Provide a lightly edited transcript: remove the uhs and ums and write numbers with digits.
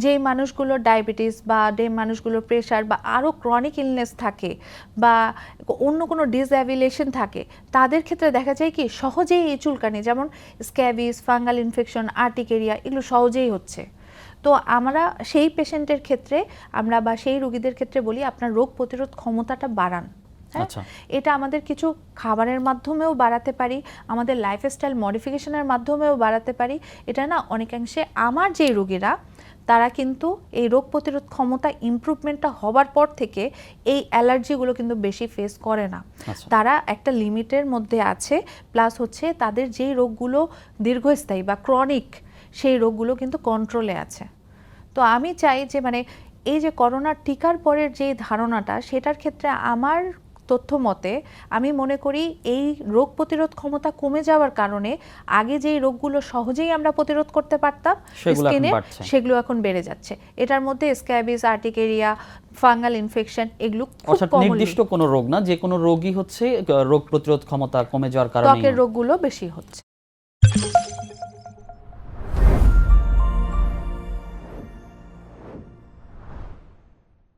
যেই মানুষগুলোর ডায়াবেটিস বা যে মানুষগুলোর প্রেশার বা আরও ক্রনিক ইলনেস থাকে বা অন্য কোনো ডিসঅ্যাবিলেশন থাকে, তাদের ক্ষেত্রে দেখা যায় কি সহজেই এই চুলকানি, যেমন স্ক্যাবিস, ফাঙ্গাল ইনফেকশন, আর্টিকেরিয়া, এগুলো সহজেই হচ্ছে। তো আমরা সেই পেশেন্টের ক্ষেত্রে আমরা বা সেই রোগীদের ক্ষেত্রে বলি আপনার রোগ প্রতিরোধ ক্ষমতাটা বাড়ান। হ্যাঁ, এটা আমাদের কিছু খাবারের মাধ্যমেও বাড়াতে পারি, আমাদের লাইফস্টাইল মডিফিকেশনের মাধ্যমেও বাড়াতে পারি। এটা না অনেকাংশে আমার যেই রোগীরা তারা কিন্তু এই রোগ প্রতিরোধ ক্ষমতা ইমপ্রুভমেন্টটা হবার পর থেকে এই অ্যালার্জিগুলো কিন্তু বেশি ফেস করে না। তারা একটা লিমিটের মধ্যে আছে, প্লাস হচ্ছে তাদের যেই রোগগুলো দীর্ঘস্থায়ী বা ক্রনিক সেই রোগগুলো কিন্তু কন্ট্রোলে আছে। তো আমি চাই যে মানে এই যে করোনার টিকার পরের যে ধারণাটা, সেটার ক্ষেত্রে আমার তথ্য মতে আমি মনে করি এই রোগ প্রতিরোধ ক্ষমতা কমে যাওয়ার কারণে আগে যেই রোগগুলো সহজেই আমরা প্রতিরোধ করতে পারতাম স্কিনে, সেগুলো এখন বেড়ে যাচ্ছে। এটার মধ্যে স্ক্যাবিস, আর্টিকেরিয়া, ফাঙ্গাল ইনফেকশন, এগুলো খুব কমন। নির্দিষ্ট কোনো রোগ না, যে কোনো রোগই হচ্ছে রোগ প্রতিরোধ ক্ষমতা কমে যাওয়ার কারণে ত্বকের রোগগুলো বেশি হচ্ছে।